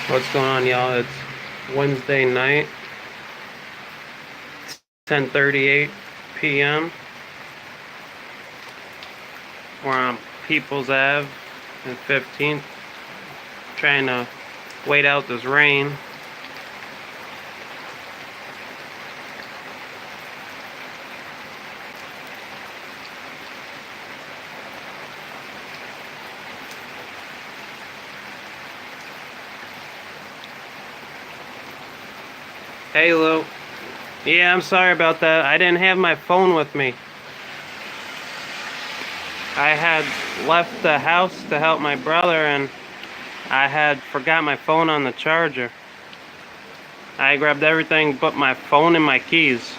What's going on, y'all? It's Wednesday night, 10:38 p.m. We're on Peoples Ave and 15th, trying to wait out this rain. Hey, Lou. Yeah, I'm sorry about that. I didn't have my phone with me. I had left the house to help my brother, and I had forgot my phone on the charger. I grabbed everything but my phone and my keys.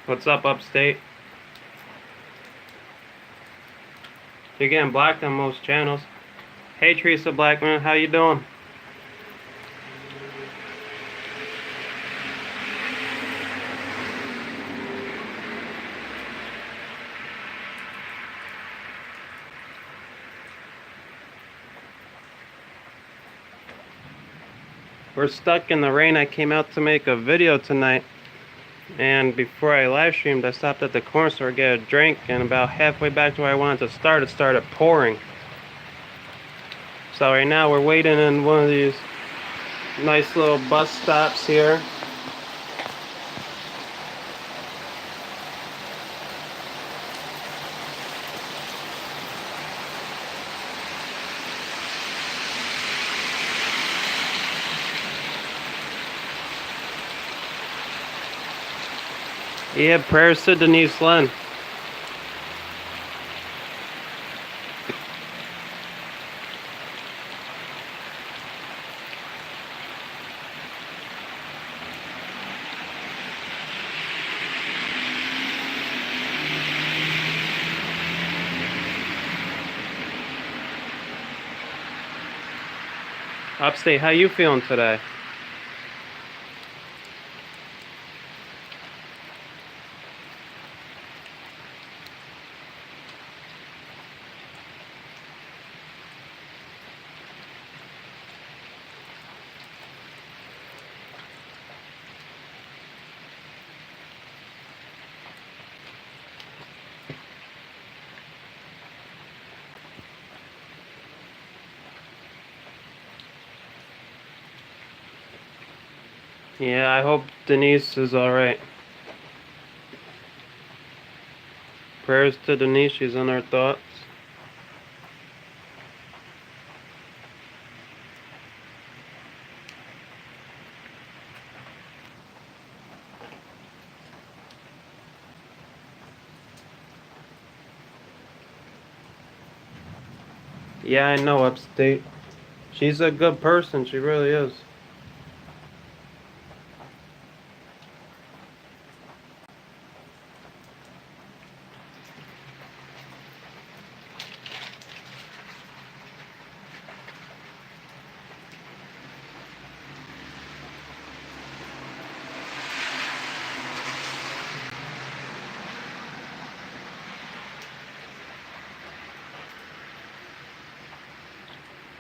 What's up, Upstate? You're getting blocked on most channels. Hey, Teresa Blackman, how you doing? We're stuck in the rain. I came out to make a video tonight, and before I live streamed, I stopped at the corner store to get a drink, and about halfway back to where I wanted to start, it started pouring. So right now we're waiting in one of these nice little bus stops here. Yeah, prayers to Denise Lynn. Upstate, how you feeling today? Yeah, I hope Denise is alright. Prayers to Denise, she's in our thoughts. Yeah, I know, Upstate. She's a good person, she really is.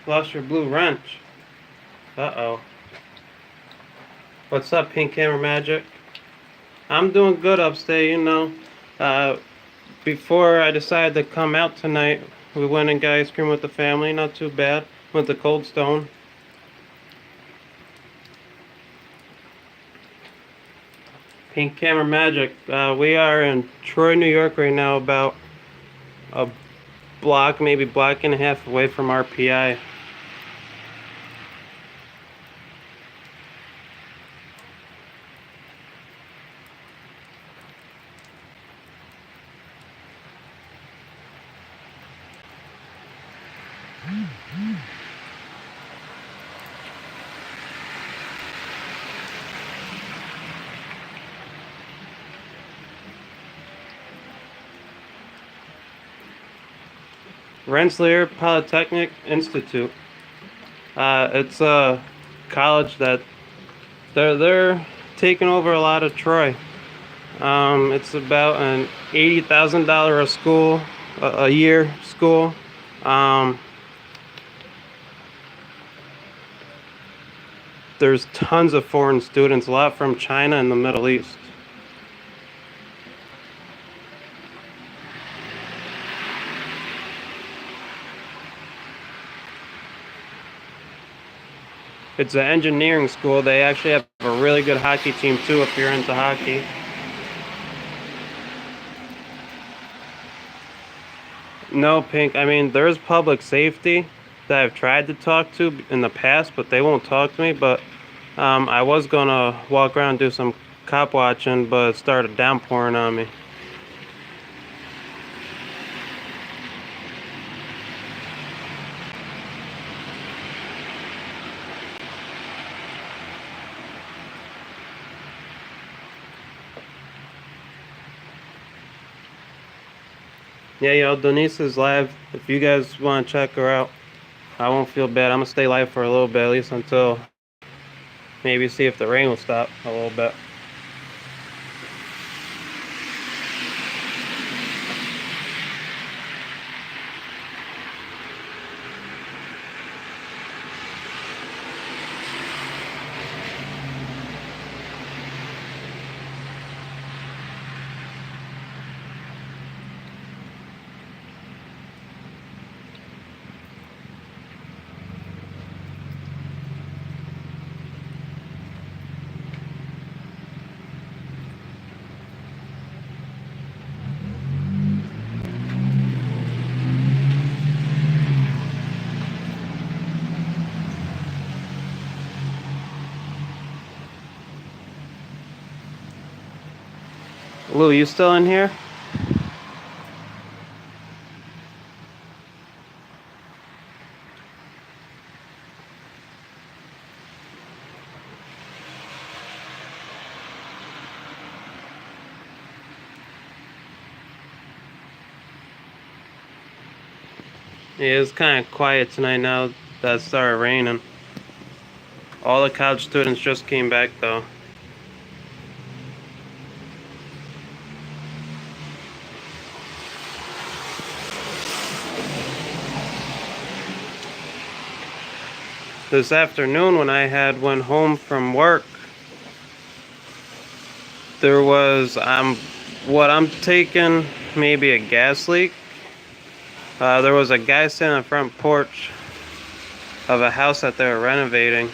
Lost your blue wrench. Uh-oh. What's up, Pink Camera Magic? I'm doing good, Upstate, you know. Before I decided to come out tonight, we went and got ice cream with the family. Not too bad. Went to Cold Stone. Pink Camera Magic. We are in Troy, New York right now, about a block, maybe block and a half away from RPI. Rensselaer Polytechnic Institute. It's a college that they're taking over a lot of Troy. It's about an $80,000 a school a year school. There's tons of foreign students, a lot from China and the Middle East. It's an engineering school. They actually have a really good hockey team too if you're into hockey. No, Pink. I mean, there's public safety that I've tried to talk to in the past, but they won't talk to me. But I was gonna walk around and do some cop watching, but it started downpouring on me. Yeah, yo, Denise is live. If you guys want to check her out, I won't feel bad. I'm gonna stay live for a little bit, at least until maybe see if the rain will stop a little bit. Lou, you still in here? Yeah, it's kind of quiet tonight now that it started raining. All the college students just came back though. This afternoon when I went home from work, there was what I'm taking maybe a gas leak. There was a guy sitting on the front porch of a house that they were renovating.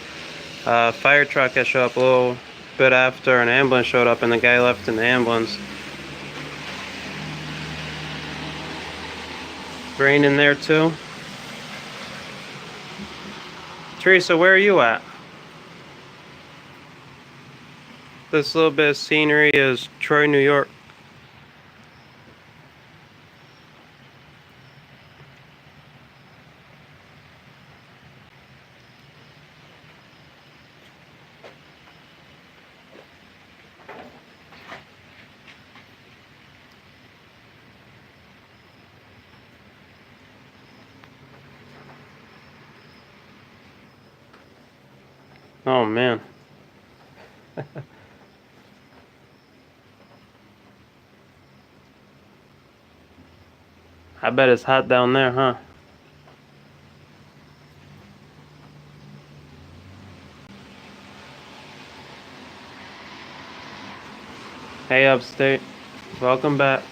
A fire truck had showed up a little bit after an ambulance showed up, and the guy left in the ambulance. Rain in there too. Teresa, where are you at? This little bit of scenery is Troy, New York. Oh man. I bet it's hot down there, huh? Hey, Upstate. Welcome back.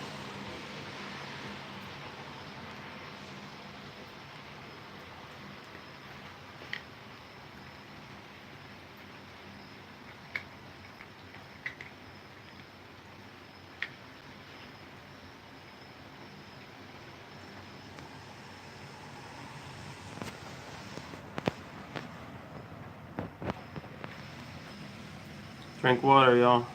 Drink water, y'all.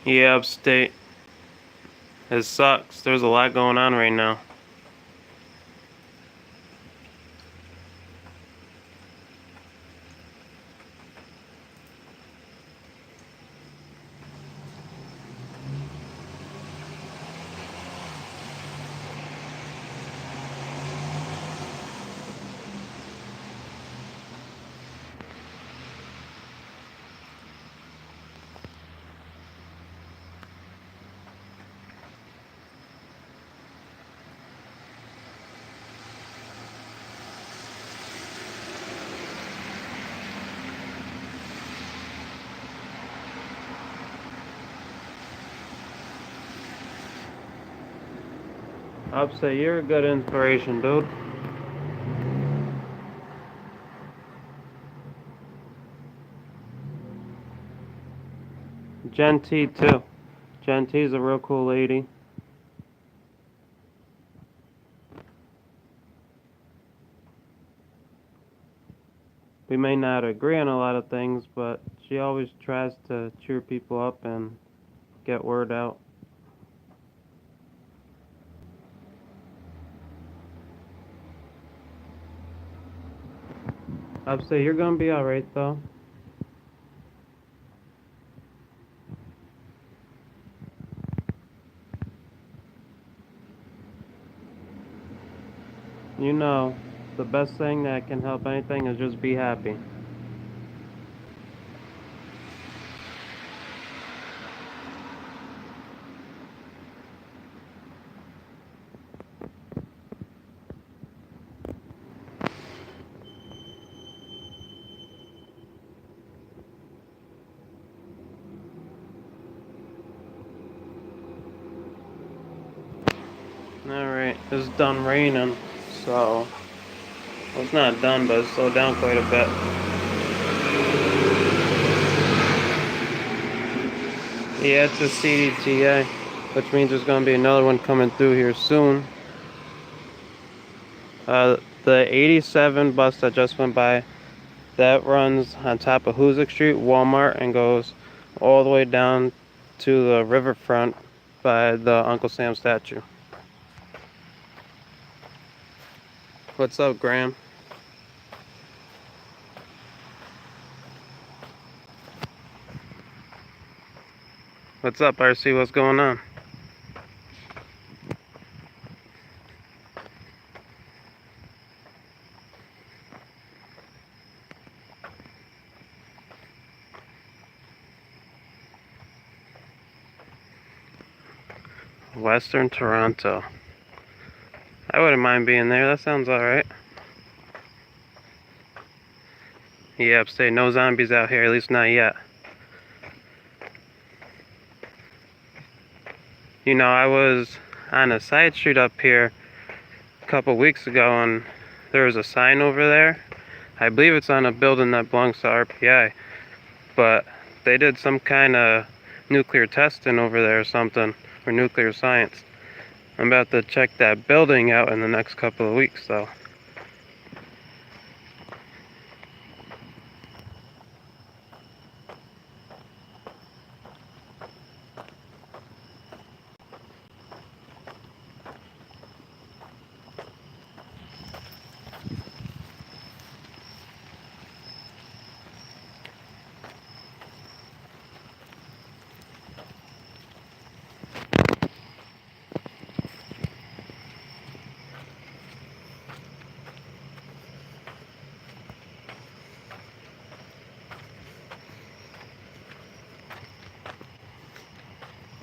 Yeah, Upstate. It sucks. There's a lot going on right now. I'd say you're a good inspiration, dude. Gen T too. Gen T's a real cool lady. We may not agree on a lot of things, but she always tries to cheer people up and get word out. I'd say you're gonna be alright though. You know, the best thing that can help anything is just be happy. Alright, it's done raining, so well, it's not done, but it's slowed down quite a bit. Yeah, it's a CDTA, which means there's going to be another one coming through here soon. The 87 bus that just went by, that runs on top of Hoosick Street, Walmart, and goes all the way down to the riverfront by the Uncle Sam statue. What's up, Graham? What's up, RC? What's going on? Western Toronto. I wouldn't mind being there. That sounds alright. Yeah, upstate. No zombies out here, at least not yet. You know, I was on a side street up here a couple weeks ago, and there was a sign over there. I believe it's on a building that belongs to RPI, but they did some kind of nuclear testing over there or something, or nuclear science. I'm about to check that building out in the next couple of weeks, though.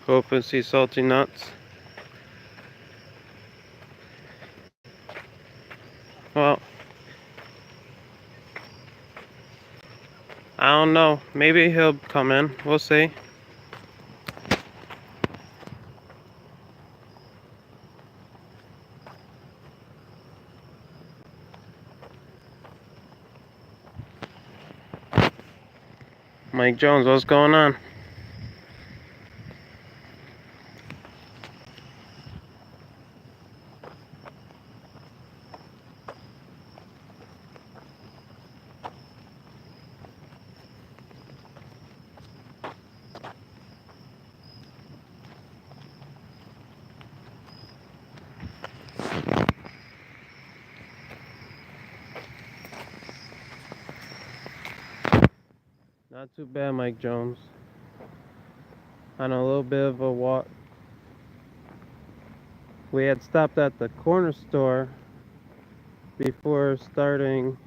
Hope and see salty nuts. Well, I don't know. Maybe he'll come in. We'll see. Mike Jones, what's going on? Not too bad, Mike Jones. On a little bit of a walk. We had stopped at the corner store before starting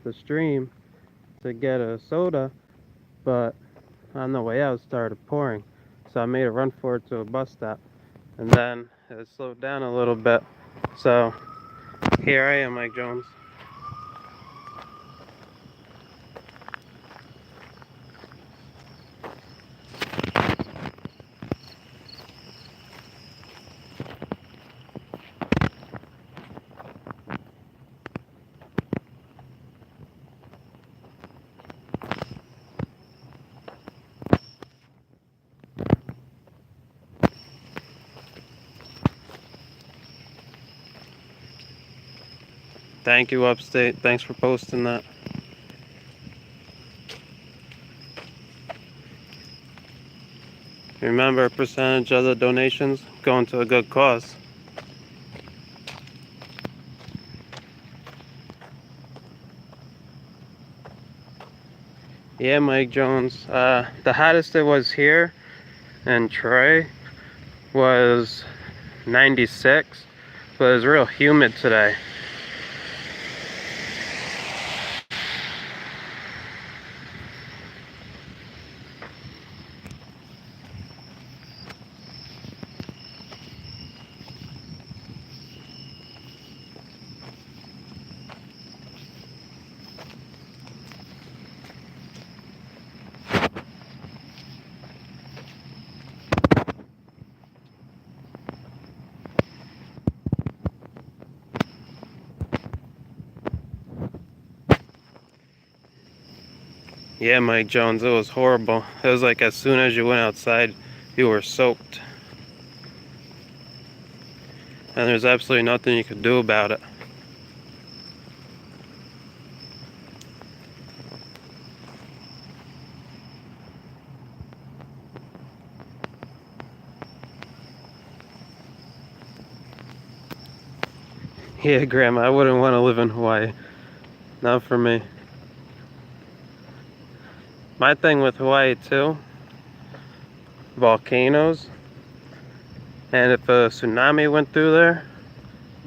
the stream to get a soda, but on the way out it started pouring. So I made a run for it to a bus stop. And then it slowed down a little bit. So here I am, Mike Jones. Thank you, Upstate. Thanks for posting that. Remember, a percentage of the donations going to a good cause. Yeah, Mike Jones. The hottest it was here in Troy was 96, but it was real humid today. Yeah, Mike Jones, it was horrible. It was like as soon as you went outside, you were soaked. And there's absolutely nothing you could do about it. Yeah, Grandma, I wouldn't want to live in Hawaii. Not for me. My thing with Hawaii, too, volcanoes. And if a tsunami went through there,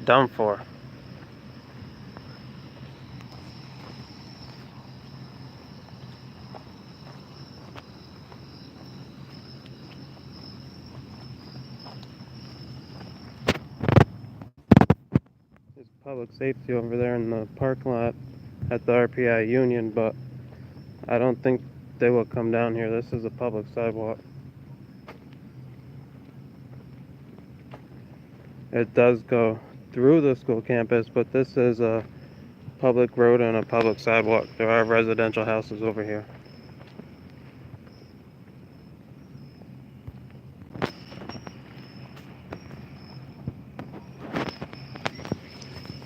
done for. There's public safety over there in the parking lot at the RPI Union, but I don't think they will come down here. This is a public sidewalk. It does go through the school campus, but this is a public road and a public sidewalk. There are residential houses over here.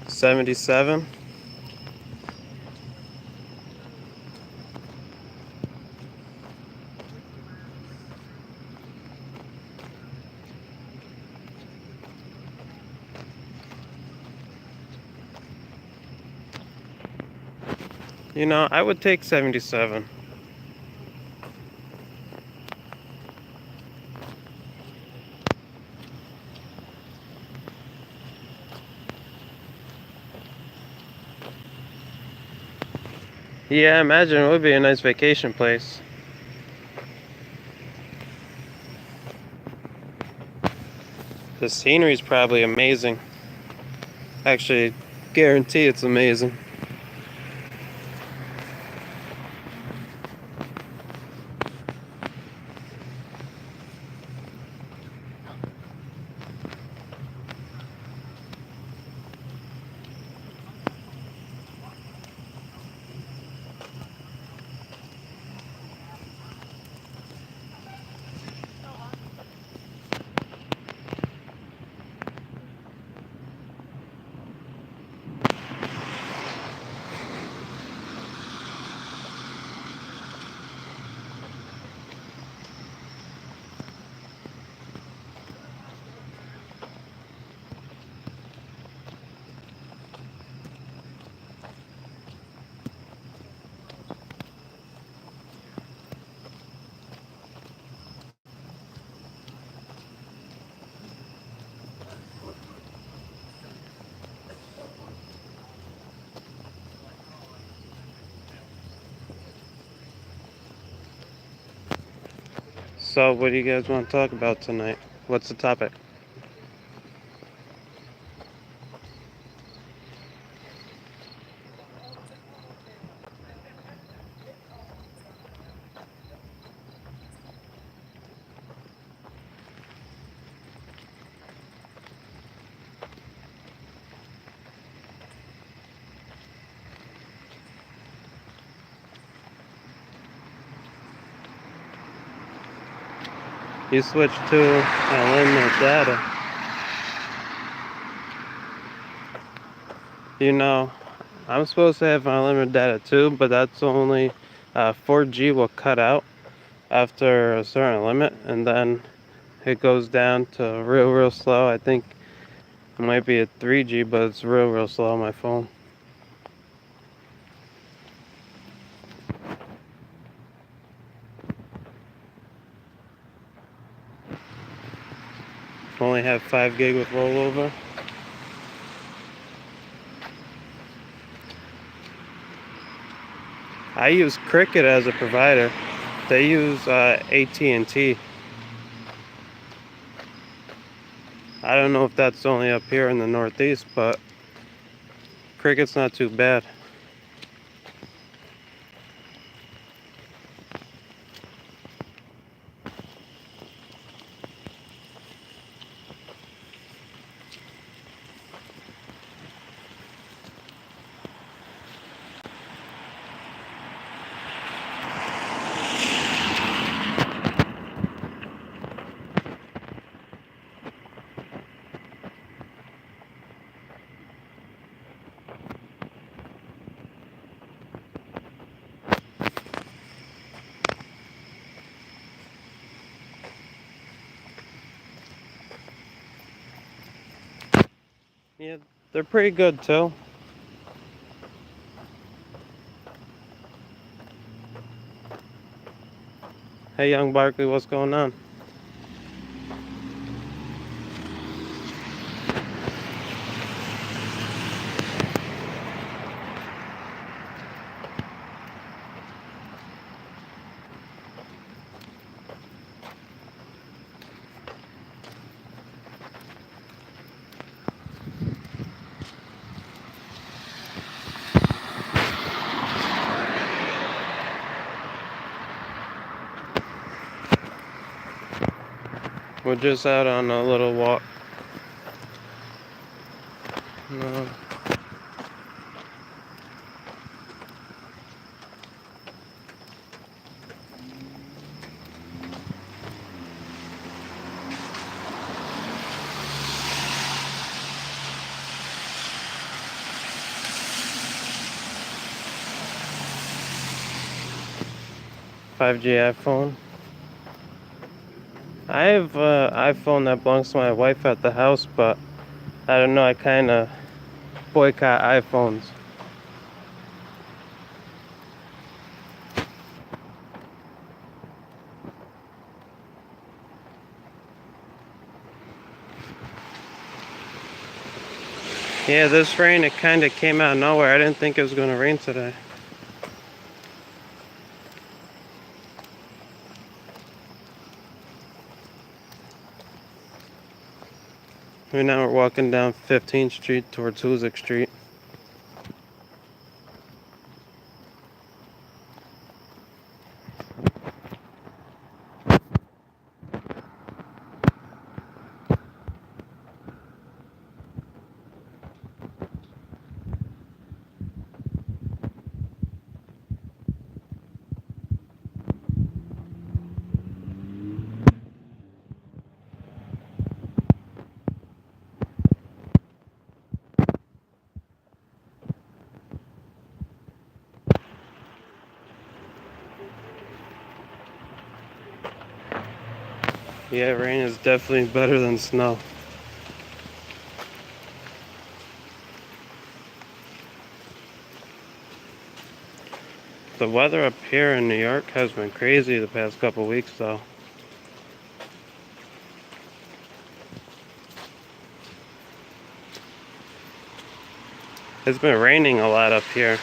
'77. You know, I would take 77. Yeah, I imagine it would be a nice vacation place. The scenery is probably amazing. Actually, guarantee it's amazing. So, what do you guys want to talk about tonight? What's the topic? You switch to unlimited data. You know, I'm supposed to have unlimited data too, but that's only 4G will cut out after a certain limit, and then it goes down to real slow. I think it might be a 3G, but it's real slow on my phone. Only have 5 gig with rollover. I use Cricket as a provider. They use AT&T. I don't know if that's only up here in the Northeast, but Cricket's not too bad. Yeah, they're pretty good too. Hey, young Barkley, what's going on? We're just out on a little walk. No. 5G iPhone. I have an iPhone that belongs to my wife at the house, but I don't know, I kind of boycott iPhones. Yeah, this rain, it kind of came out of nowhere. I didn't think it was going to rain today. Right now we're walking down 15th Street towards Hoosick Street. Yeah, rain is definitely better than snow. The weather up here in New York has been crazy the past couple weeks though. It's been raining a lot up here.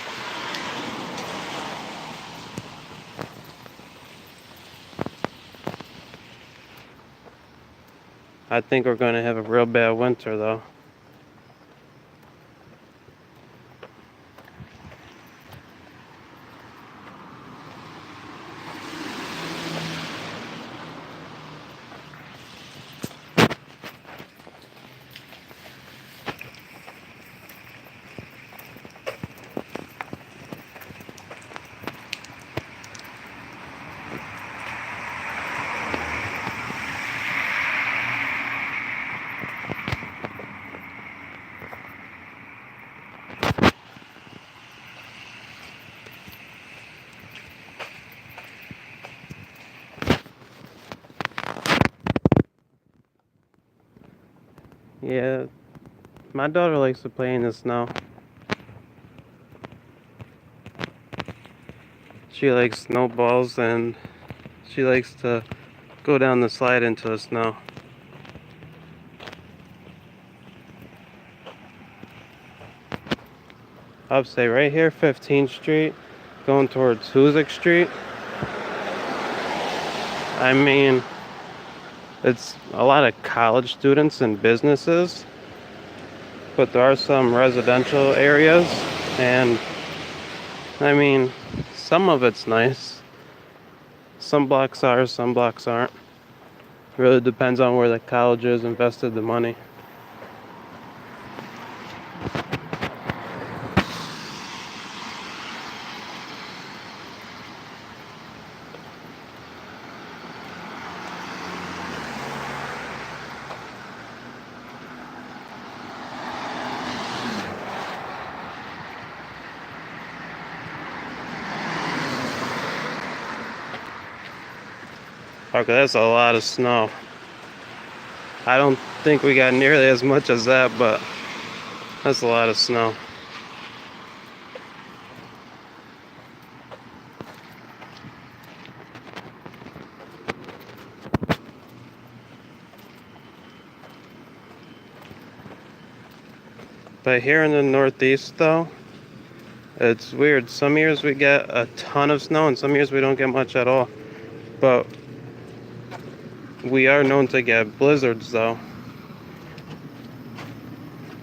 I think we're going to have a real bad winter though. Yeah, my daughter likes to play in the snow. She likes snowballs and she likes to go down the slide into the snow. I'll say right here, 15th Street, going towards Hoosick Street. I mean, it's a lot of college students and businesses, but there are some residential areas, and I mean, some of it's nice. Some blocks are, some blocks aren't. Really depends on where the colleges invested the money. Okay, that's a lot of snow. I don't think we got nearly as much as that, but that's a lot of snow. But here in the Northeast, though, it's weird. Some years we get a ton of snow, and some years we don't get much at all. But we are known to get blizzards, though.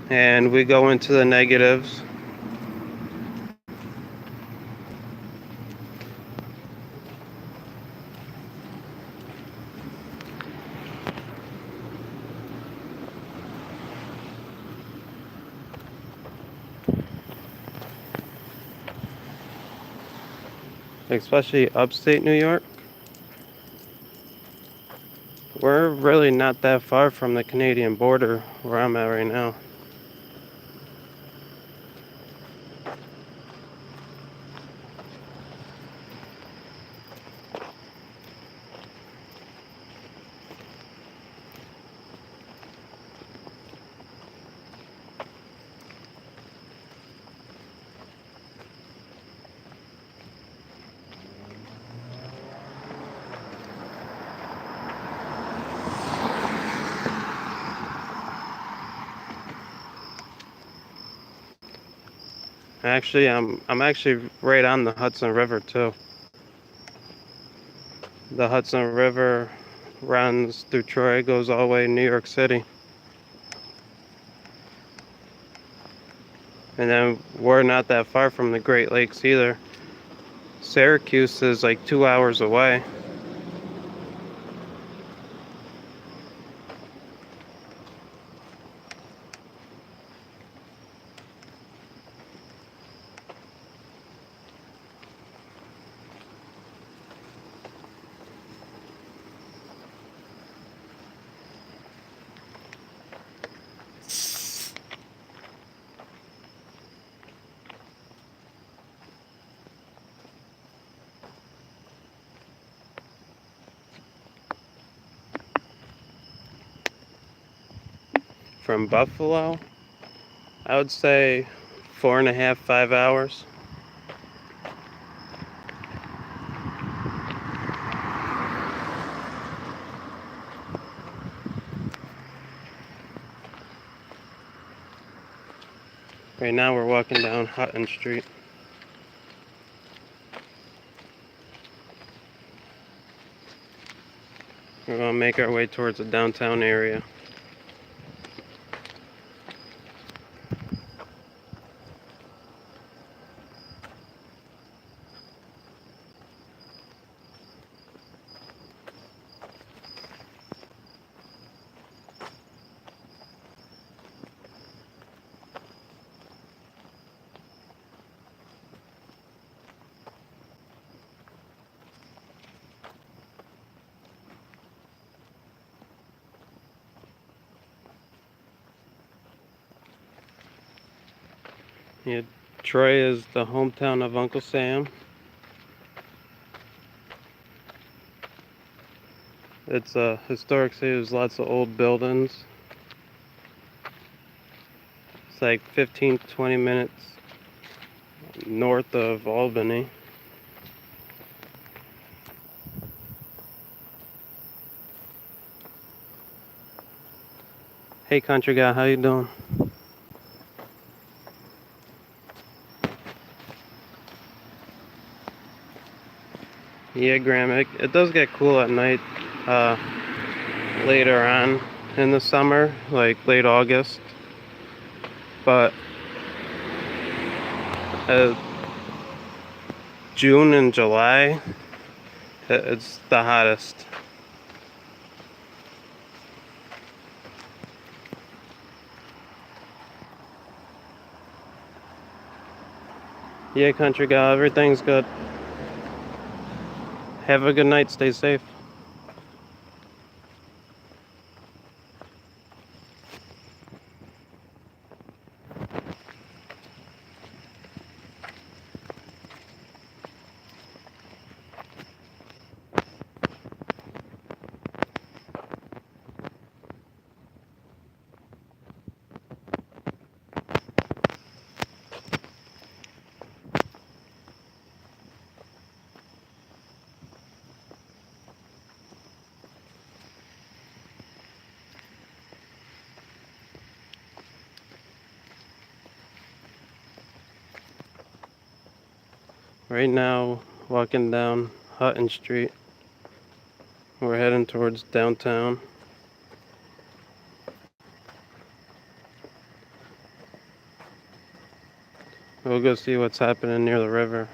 And we go into the negatives. Especially upstate New York. We're really not that far from the Canadian border where I'm at right now. Actually, I'm actually right on the Hudson River too. The Hudson River runs through Troy, goes all the way to New York City. And then we're not that far from the Great Lakes either. Syracuse is like 2 hours away. From Buffalo, I would say 4.5, 5 hours. Right now we're walking down Hutton Street. We're gonna make our way towards the downtown area. Yeah, Troy is the hometown of Uncle Sam. It's a historic city. There's lots of old buildings. like 15 to 20 minutes north of Albany. Hey country guy, how you doing? Yeah, Graham, it does get cool at night later on in the summer, like late August. But uh, June and July, it's the hottest. Yeah, country guy, everything's good. Have a good night, stay safe. Right now, walking down Hutton Street. We're heading towards downtown. We'll go see what's happening near the river.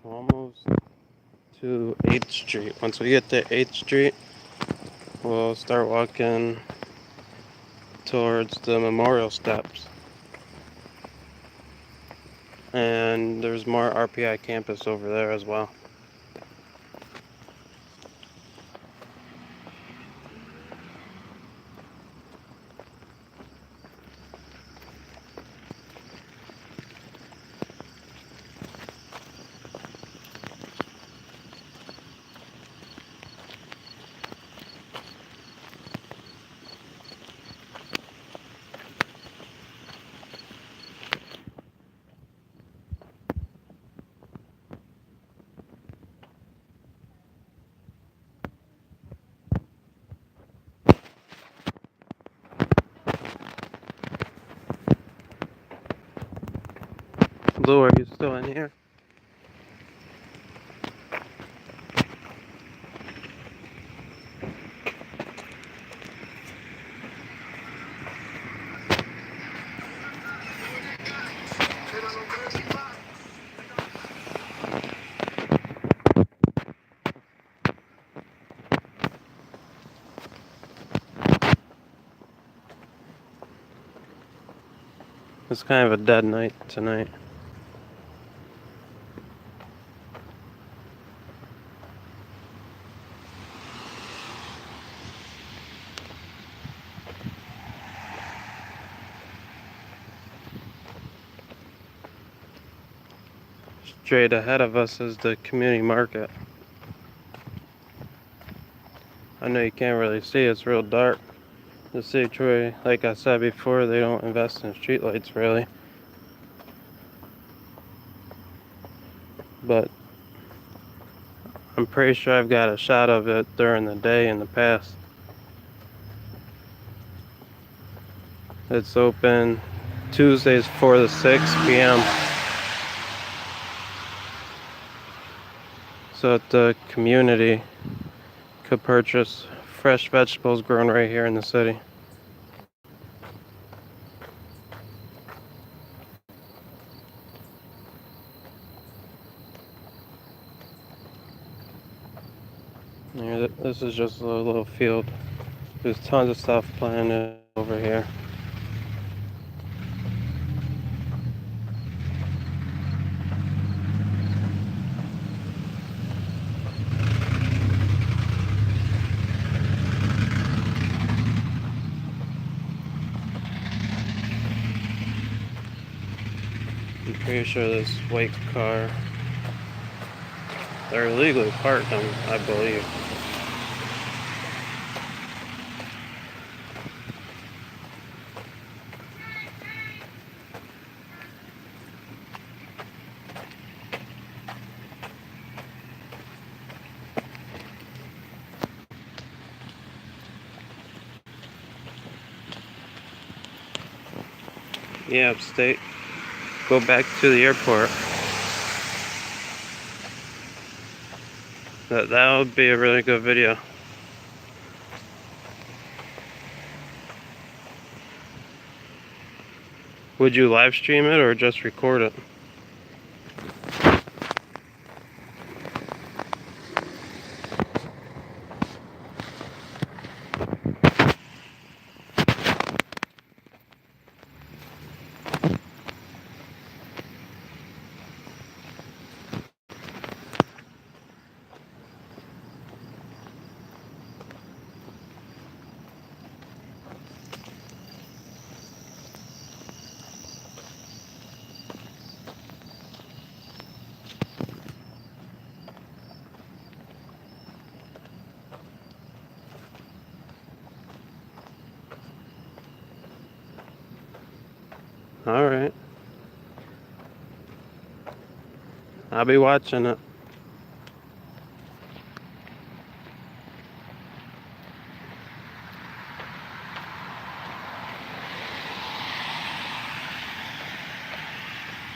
Almost to 8th Street. Once we get to 8th Street, we'll start walking towards the memorial steps. And there's more RPI campus over there as well. Lou, are you still in here? It's kind of a dead night tonight. Straight ahead of us is the community market. I know you can't really see, it's real dark. The city of Troy, like I said before, they don't invest in streetlights really. But I'm pretty sure I've got a shot of it during the day in the past. It's open Tuesdays 4 to 6 p.m. So that the community could purchase fresh vegetables grown right here in the city. Here, this is just a little field. There's tons of stuff planted over here. I'm pretty sure this white car, they're illegally parked, I believe. Yeah, upstate. Go back to the airport. That would be a really good video. Would you live stream it or just record it? Alright. I'll be watching it.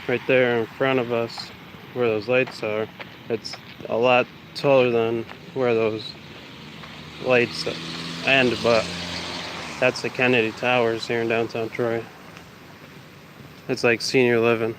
Right there in front of us, where those lights are, it's a lot taller than where those lights end, but that's the Kennedy Towers here in downtown Troy. It's like senior living.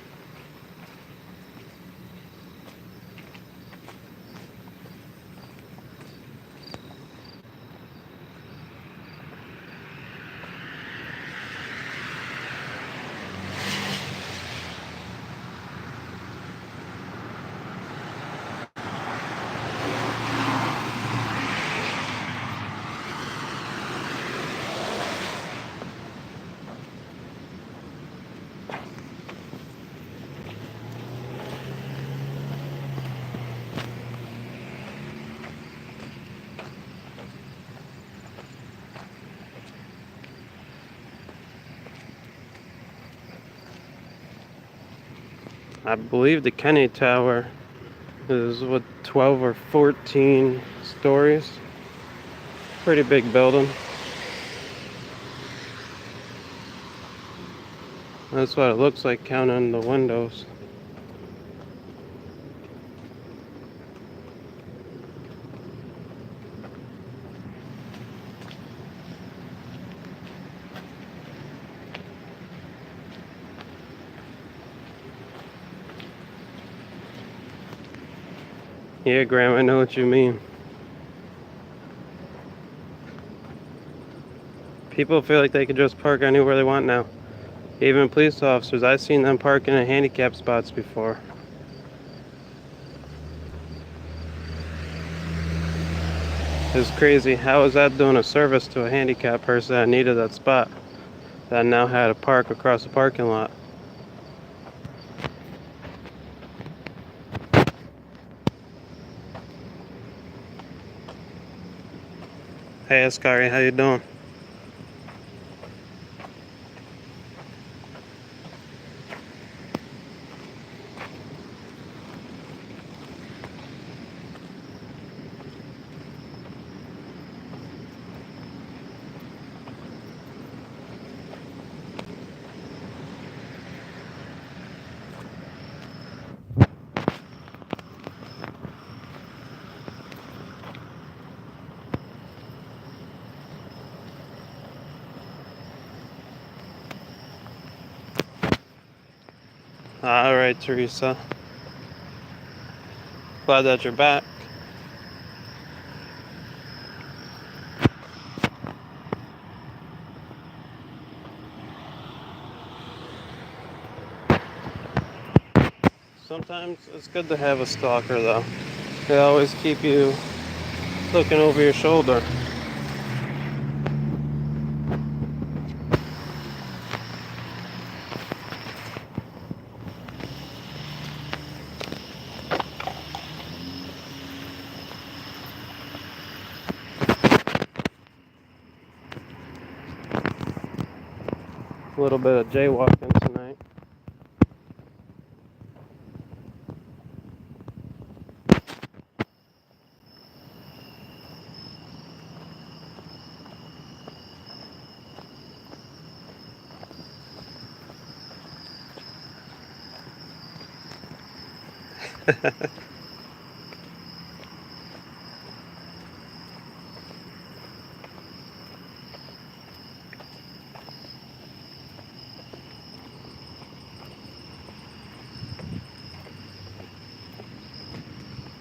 I believe the Kennedy Tower is what, 12 or 14 stories. Pretty big building. That's what it looks like counting the windows. Yeah, Graham, I know what you mean. People feel like they can just park anywhere they want now. Even police officers, I've seen them parking in handicap spots before. It's crazy. How is that doing a service to a handicapped person that needed that spot, that now had to park across the parking lot? Hey, Ascari, how you doing? All right, Teresa. Glad that you're back. Sometimes it's good to have a stalker, though. They always keep you looking over your shoulder. A little bit of jaywalking tonight.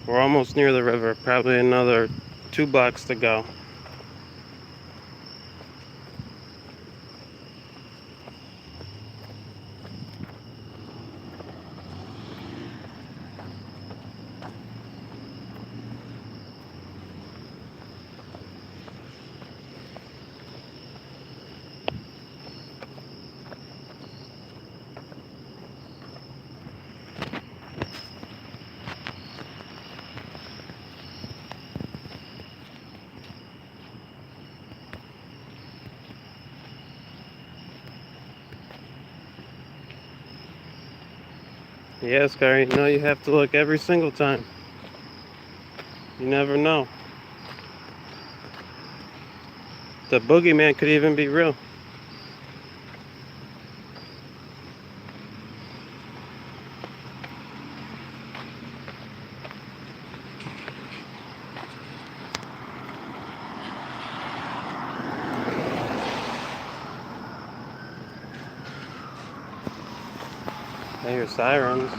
We're almost near the river, probably another 2 blocks to go. Yeah, Scar, you know you have to look every single time. You never know. The boogeyman could even be real. I hear sirens.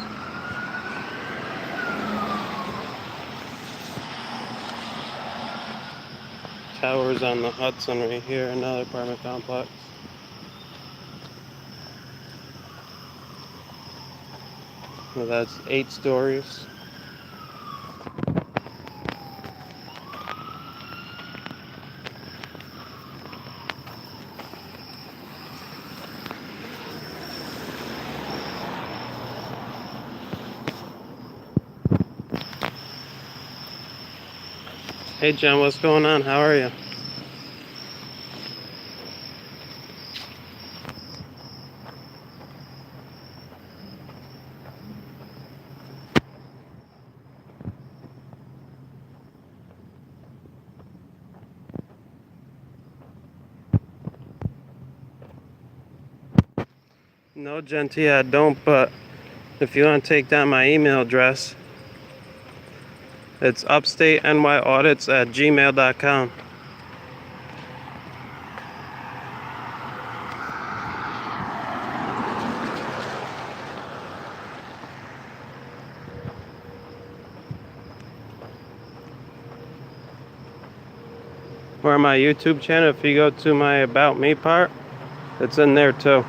Towers on the Hudson right here, another apartment complex. Well, that's 8 stories. Hey John, what's going on? How are you? No, Genty, I don't, but if you want to take down my email address, it's upstateNYAudits@gmail.com. Or my YouTube channel, if you go to my About Me part, it's in there too.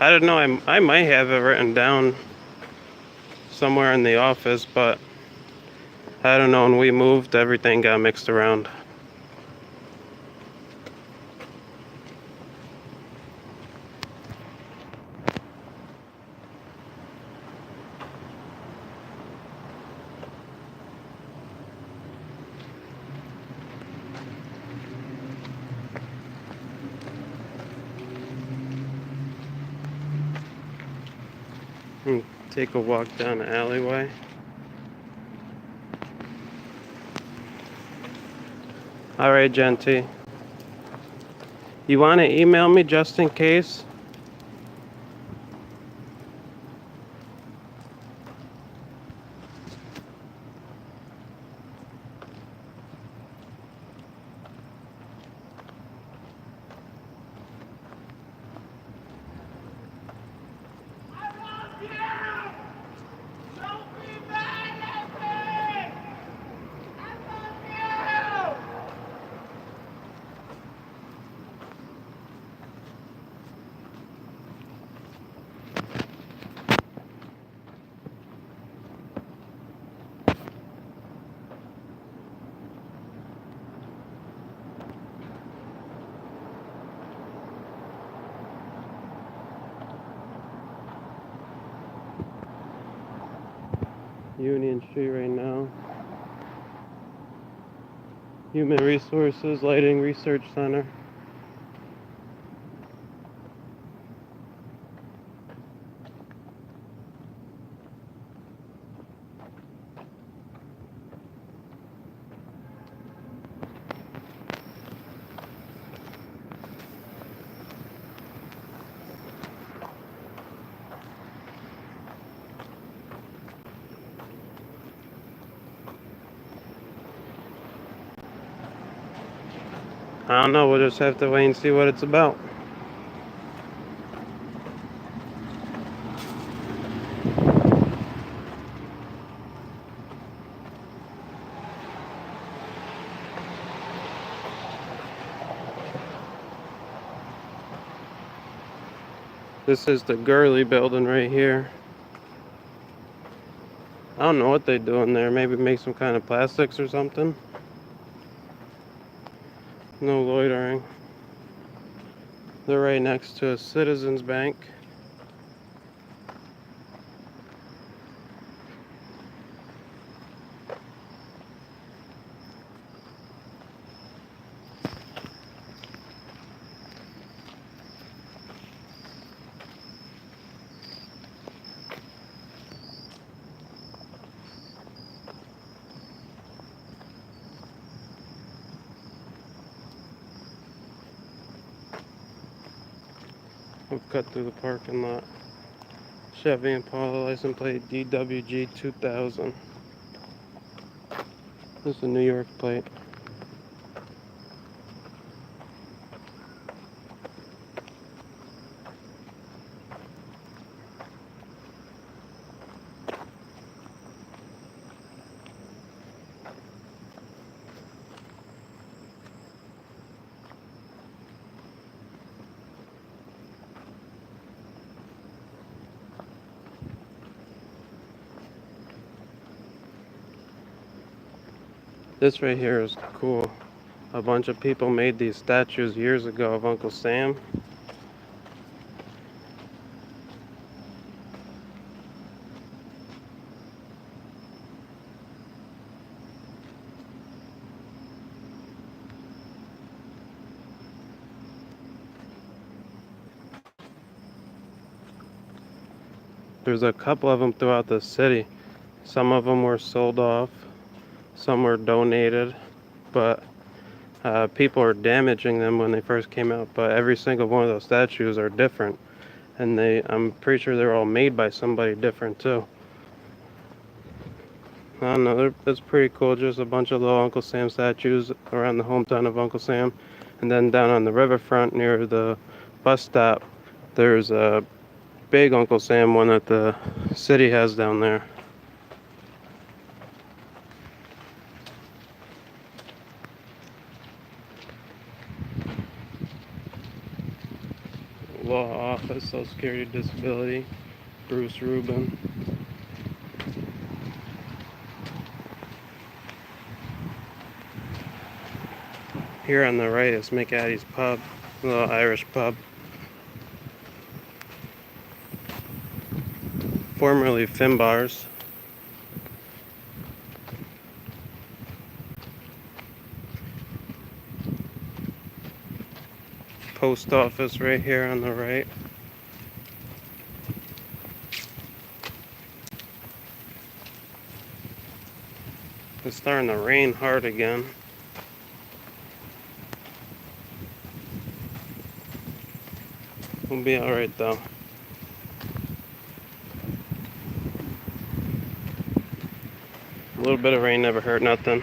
I don't know, I might have it written down somewhere in the office, but I don't know, when we moved, everything got mixed around. Take a walk down the alleyway. Alright, Genty. You want to email me just in case? Union Street right now. Human Resources Lighting Research Center. I don't know, we'll just have to wait and see what it's about. This is the Gurley building right here. I don't know what they do in there. Maybe make some kind of plastics or something. No loitering. They're right next to a Citizens Bank. We'll cut through the parking lot. Chevy Impala license plate DWG 2000. This is a New York plate. This right here is cool. A bunch of people made these statues years ago of Uncle Sam. There's a couple of them throughout the city. Some of them were sold off, some were donated, but people are damaging them when they first came out. But every single one of those statues are different, and I'm pretty sure they're all made by somebody different too. I don't know, that's pretty cool. Just a bunch of little Uncle Sam statues around the hometown of Uncle Sam. And then down on the riverfront near the bus stop, there's a big Uncle Sam one that the city has down there. Law Office, Social Security, Disability, Bruce Rubin. Here on the right is McAddy's Pub, a little Irish pub. Formerly Finbar's. Post office right here on the right. It's starting to rain hard again. We'll be alright though. A little bit of rain never hurt nothing.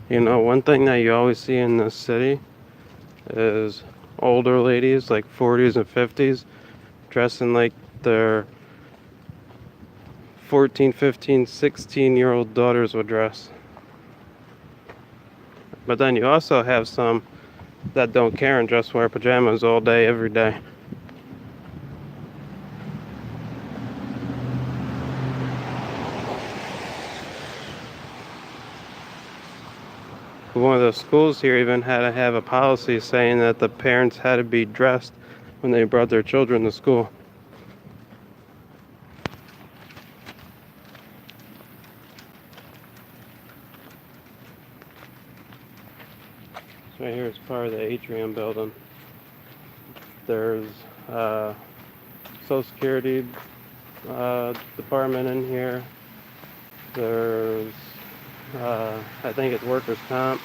You know, one thing that you always see in this city is older ladies, like 40s and 50s, dressing like their 14, 15, 16-year-old daughters would dress. But then you also have some that don't care and just wear pajamas all day, every day. One of the schools here even had to have a policy saying that the parents had to be dressed when they brought their children to school. So right here is part of the atrium building. There's Social Security department in here. There's I think it's workers' comp.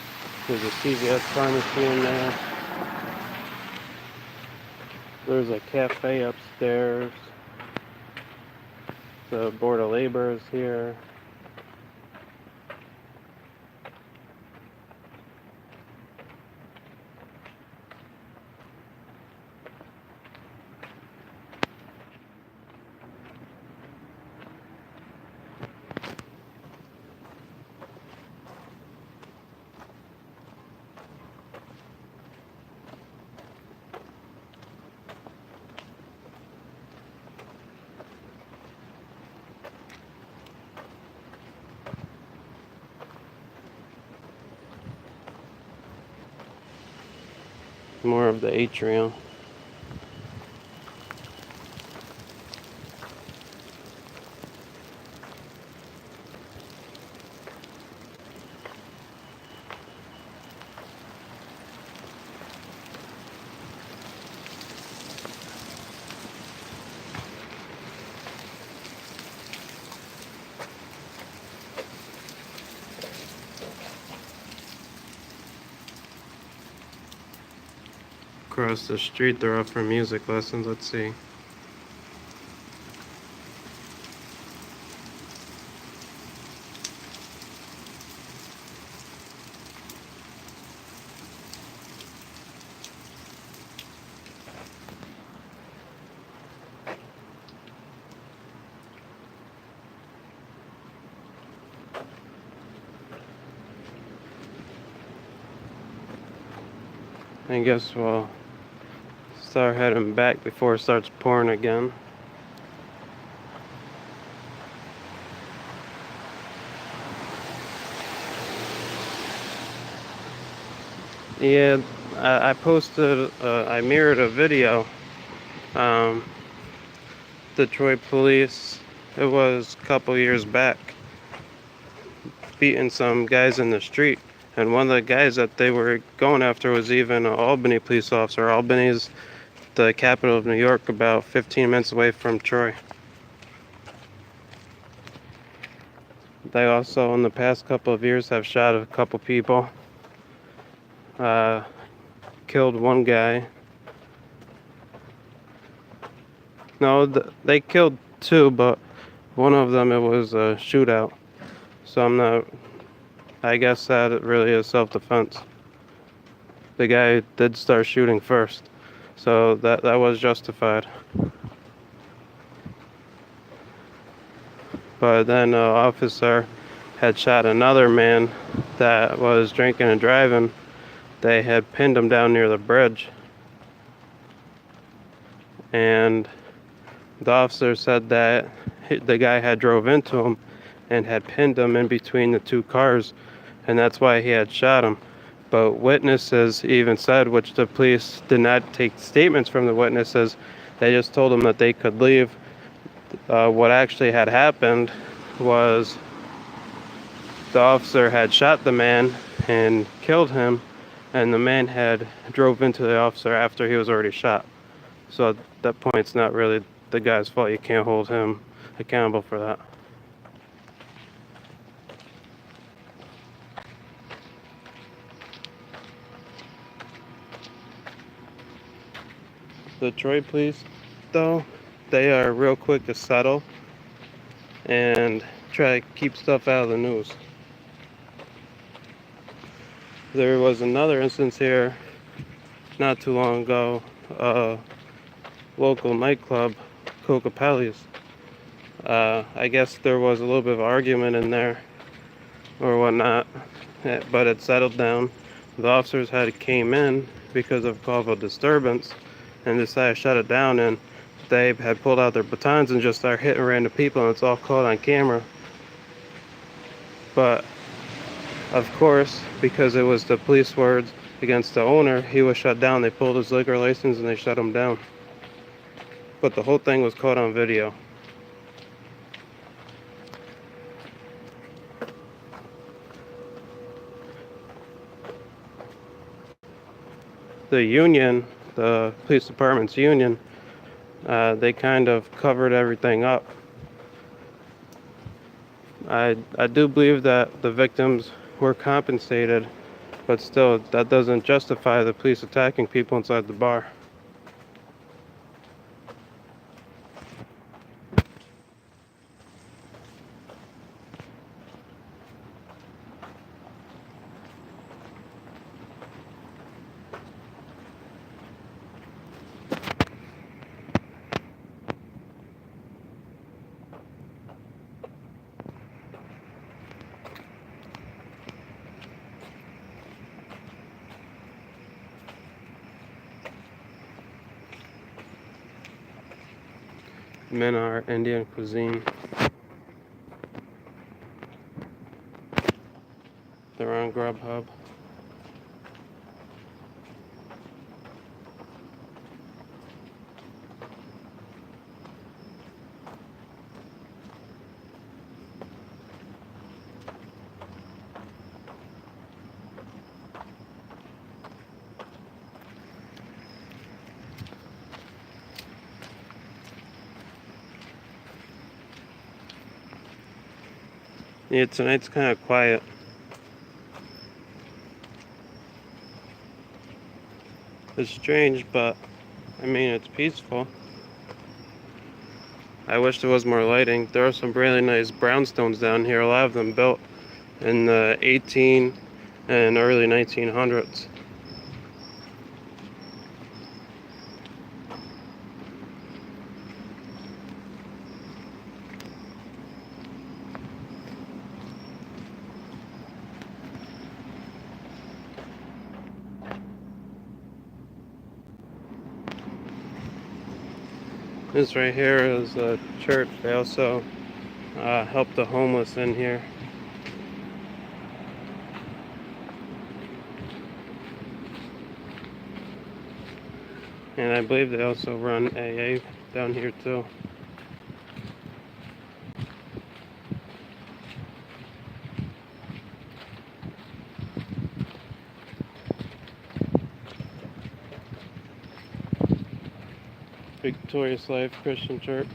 There's a CVS pharmacy in there. There's a cafe upstairs. The Board of Labor is here. More of the atrium. Across the street, they're offering music lessons. Let's see. I guess we'll start heading back before it starts pouring again. Yeah, I posted, I mirrored a video. Detroit police, it was a couple years back, beating some guys in the street. And one of the guys that they were going after was even an Albany police officer. Albany's the capital of New York, about 15 minutes away from Troy. They also, in the past couple of years, have shot a couple people. Killed one guy. No, they killed two, but one of them, it was a shootout. So I'm not, I guess that it really is self-defense. The guy did start shooting first, so that was justified. But then an officer had shot another man that was drinking and driving. They had pinned him down near the bridge. And the officer said that the guy had drove into him and had pinned him in between the two cars, and that's why he had shot him. But witnesses even said, which the police did not take statements from the witnesses, they just told them that they could leave. What actually had happened was the officer had shot the man and killed him, and the man had drove into the officer after he was already shot. So at that point, it's not really the guy's fault. You can't hold him accountable for that. The Detroit police, though, they are real quick to settle and try to keep stuff out of the news. There was another instance here not too long ago, local nightclub, Cocapelli's. I guess there was a little bit of argument in there or whatnot, but it settled down. The officers came in because of call of a disturbance and decided to shut it down, and they had pulled out their batons and just started hitting random people, and it's all caught on camera. But of course, because it was the police words against the owner, he was shut down. They pulled his liquor license and they shut him down. But the whole thing was caught on video. The union, the police department's union, they kind of covered everything up. I do believe that the victims were compensated, but still, that doesn't justify the police attacking people inside the bar. Minar Indian cuisine. They're on Grubhub. Yeah, tonight's kind of quiet. It's strange, but I mean, it's peaceful. I wish there was more lighting. There are some really nice brownstones down here, a lot of them built in the 18 and early 1900s. This right here is a church. They also help the homeless in here. And I believe they also run AA down here too. Victorious Life Christian Church.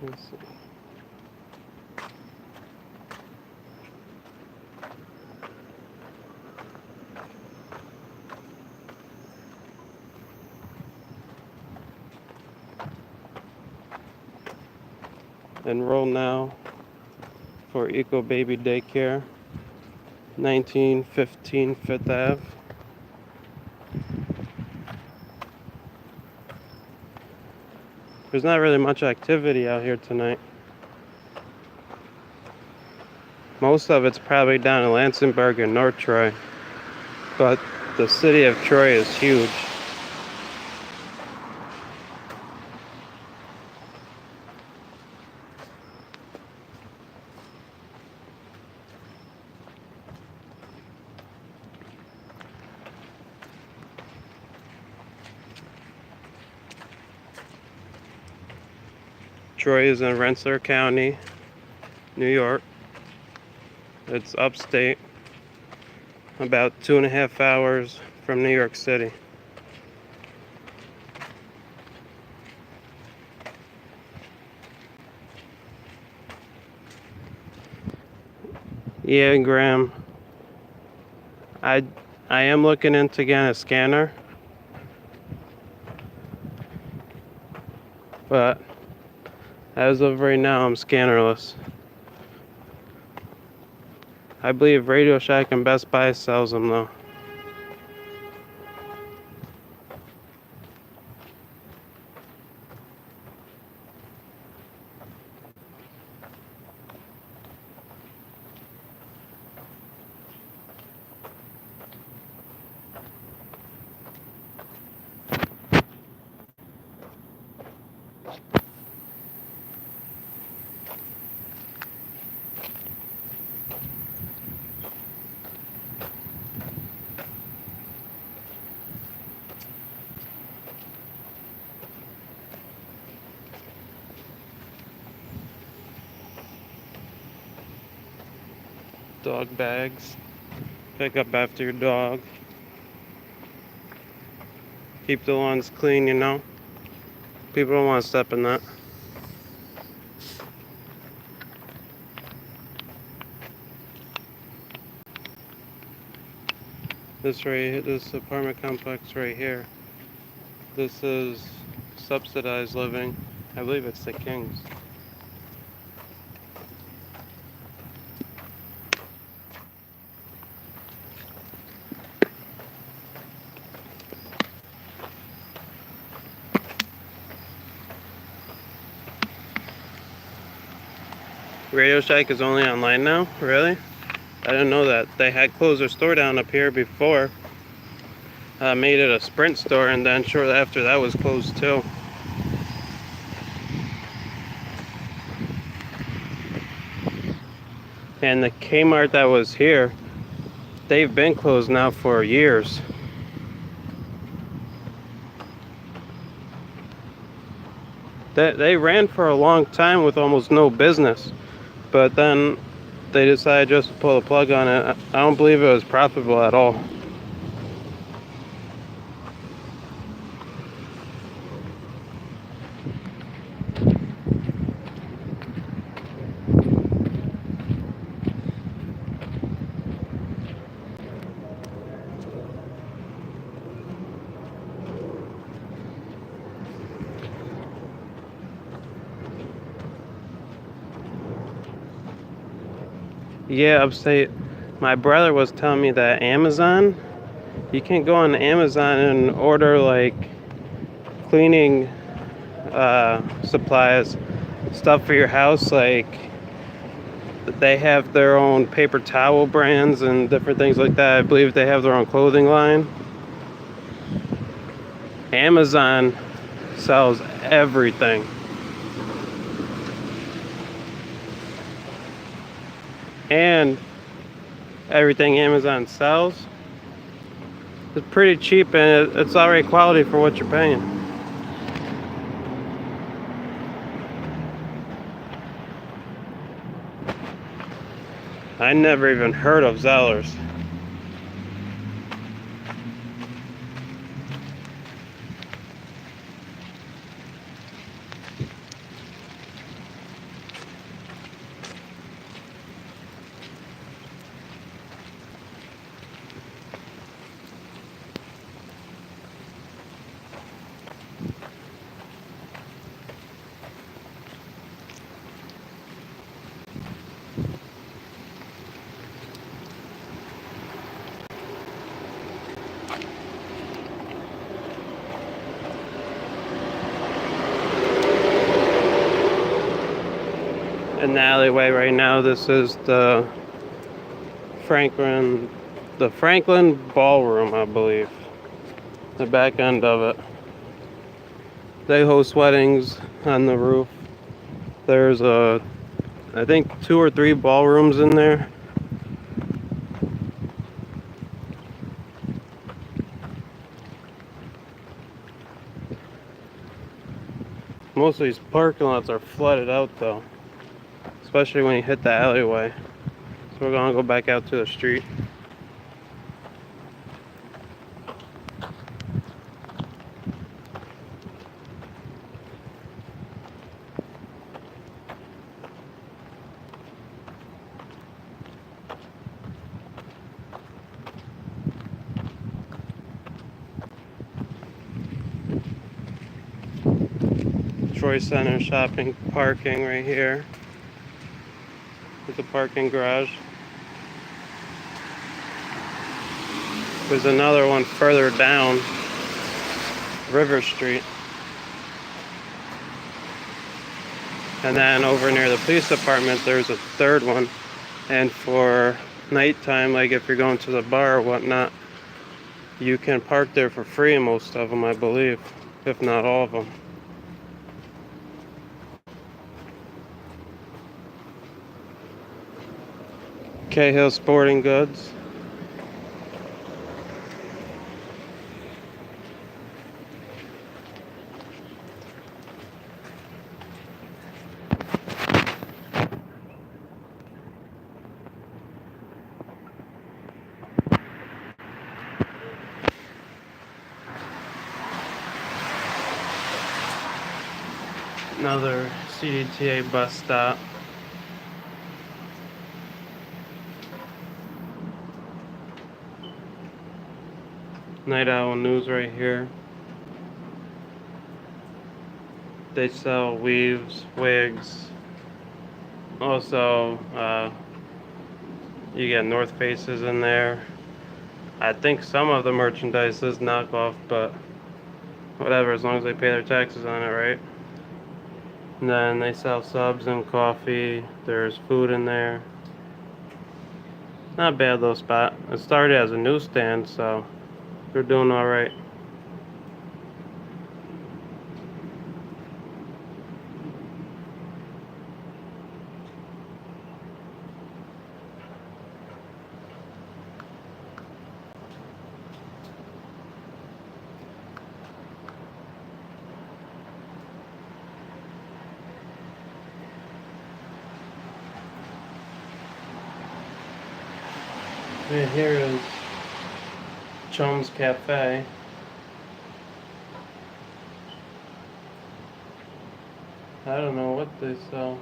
Let's see. Enroll now for Eco Baby Daycare, 1915 Fifth Ave. There's not really much activity out here tonight. Most of it's probably down in Lansingburgh and North Troy, but the city of Troy is huge. Troy is in Rensselaer County, New York. It's upstate, about 2.5 hours from New York City. Yeah, Graham. I I am looking into getting a scanner, but as of right now, I'm scannerless. I believe Radio Shack and Best Buy sells them though. Dog bags. Pick up after your dog. Keep the lawns clean, you know. People don't want to step in that. This apartment complex right here. This is subsidized living. I believe it's the Kings. Radio Shack is only online now? Really? I didn't know that. They had closed their store down up here before. Made it a Sprint store, and then shortly after that was closed too. And the Kmart that was here, they've been closed now for years. They ran for a long time with almost no business, but then they decided just to pull the plug on it. I don't believe it was profitable at all. Yeah, upstate. My brother was telling me that Amazon, you can go on Amazon and order like cleaning supplies, stuff for your house. Like they have their own paper towel brands and different things like that. I believe they have their own clothing line. Amazon sells everything. And everything Amazon sells is pretty cheap, and it's already quality for what you're paying. I never even heard of Zellers. In the alleyway right now, this is the Franklin Ballroom, I believe. The back end of it. They host weddings on the roof. There's I think 2 or 3 ballrooms in there. Most of these parking lots are flooded out though, especially when you hit the alleyway. So we're gonna go back out to the street. Troy Center shopping parking right here. There's a parking garage. There's another one further down River Street. And then over near the police department, there's a third one. And for nighttime, like if you're going to the bar or whatnot, you can park there for free in most of them, I believe, if not all of them. Cahill Sporting Goods. Another CDTA bus stop. Night Owl News right here. They sell weaves, wigs. Also, you get North Faces in there. I think some of the merchandise is knockoff, but whatever, as long as they pay their taxes on it, right? And then they sell subs and coffee. There's food in there. Not a bad little spot. It started as a newsstand, so they're doing all right. And here is Chum's Cafe. I don't know what they sell.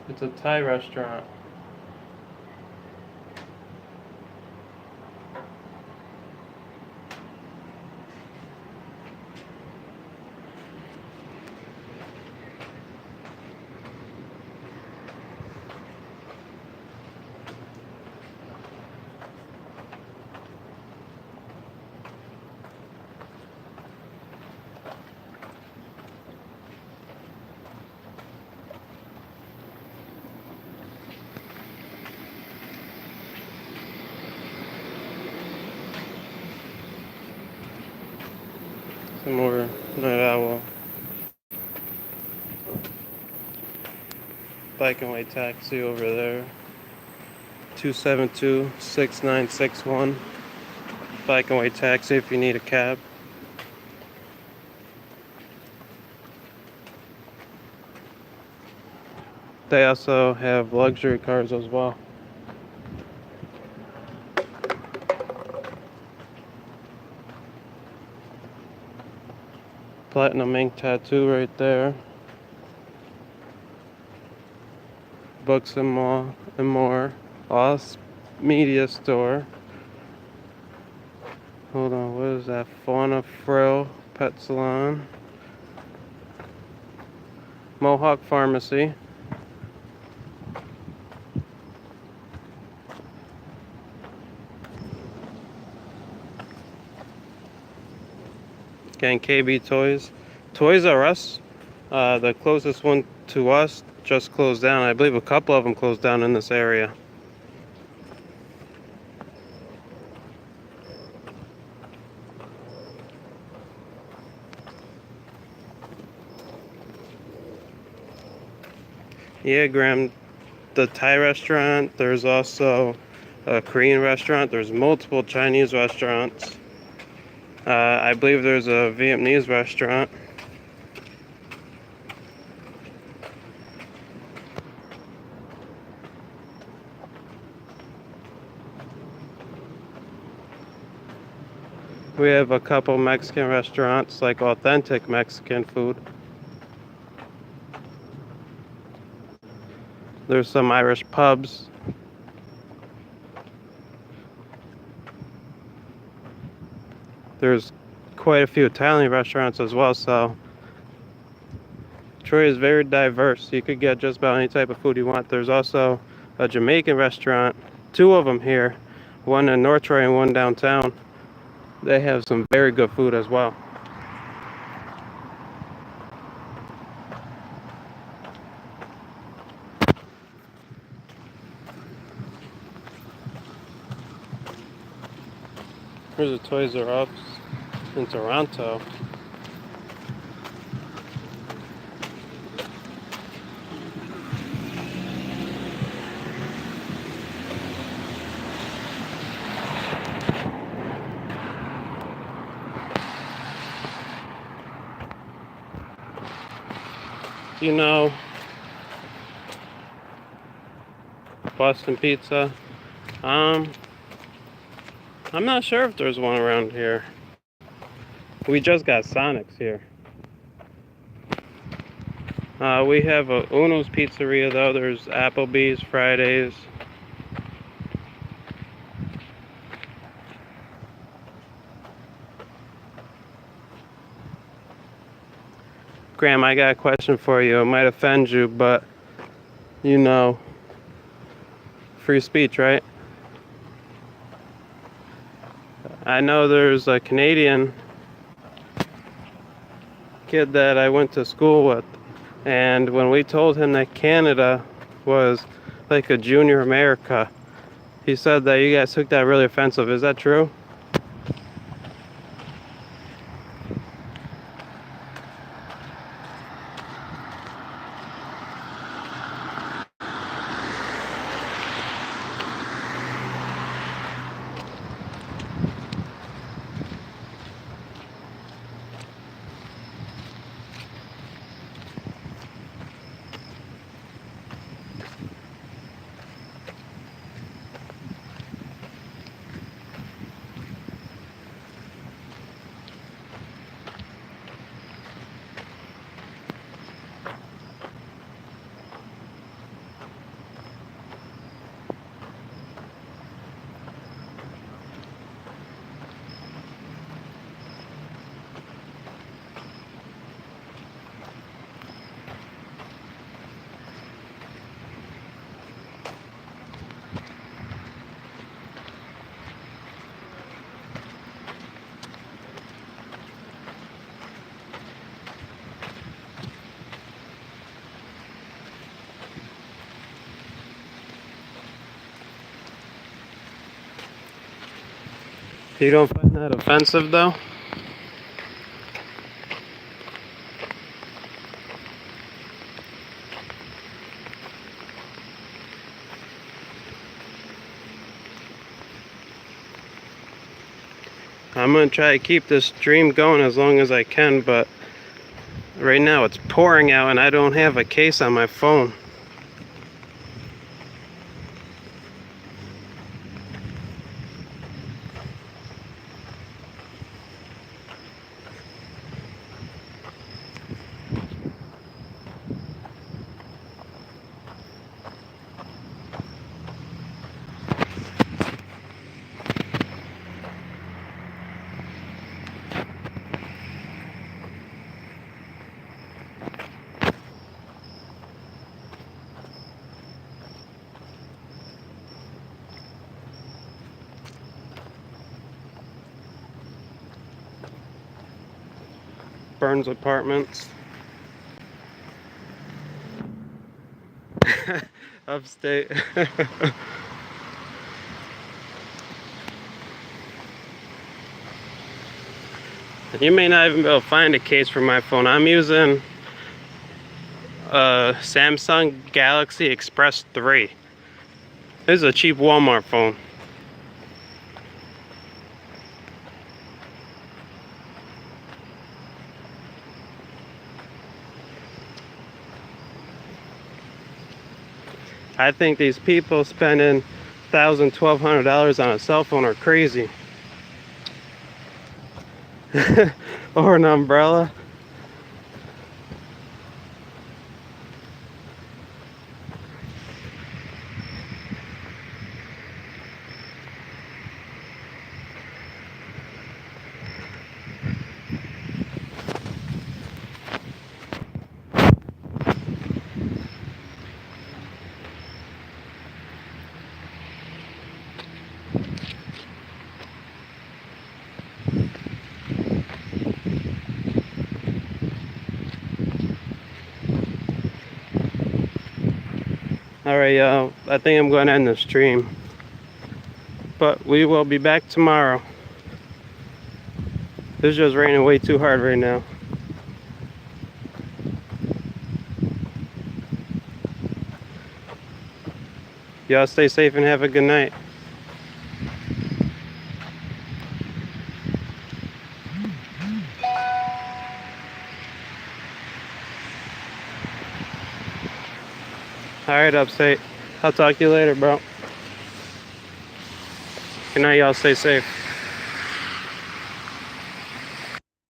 It's a Thai restaurant. Some more Night Owl. Bike and Way Taxi over there. 272-6961. Bike and Way Taxi if you need a cab. They also have luxury cars as well. Platinum Ink Tattoo right there. Books and more. Oz Media Store. Hold on, what is that? Fauna Frill Pet Salon. Mohawk Pharmacy. Again, KB Toys. Toys R Us, the closest one to us, just closed down. I believe a couple of them closed down in this area. Yeah, Graham, the Thai restaurant. There's also a Korean restaurant. There's multiple Chinese restaurants. I believe there's a Vietnamese restaurant. We have a couple Mexican restaurants, like authentic Mexican food. There's some Irish pubs. There's quite a few Italian restaurants as well, so Troy is very diverse. You could get just about any type of food you want. There's also a Jamaican restaurant, two of them here, one in North Troy and one downtown. They have some very good food as well. Here's a Toys R Us in Toronto. You know, Boston Pizza. I'm not sure if there's one around here. We just got Sonic's here. We have a Uno's Pizzeria though. There's Applebee's, Fridays. Graham, I got a question for you. It might offend you, but you know, free speech, right? I know there's a Canadian kid that I went to school with, and when we told him that Canada was like a junior America, he said that you guys took that really offensive. Is that true? You don't find that offensive though? I'm gonna try to keep this stream going as long as I can, but right now it's pouring out and I don't have a case on my phone. Burns Apartments. Upstate. You may not even be able to find a case for my phone. I'm using a Samsung Galaxy Express 3. This is a cheap Walmart phone. I think these people spending $1,000, $1,200 on a cell phone are crazy. Or an umbrella. Alright, y'all. I think I'm going to end the stream. But we will be back tomorrow. It's just raining way too hard right now. Y'all stay safe and have a good night. Alright, Upstate. I'll talk to you later, bro. Good night, y'all. Stay safe.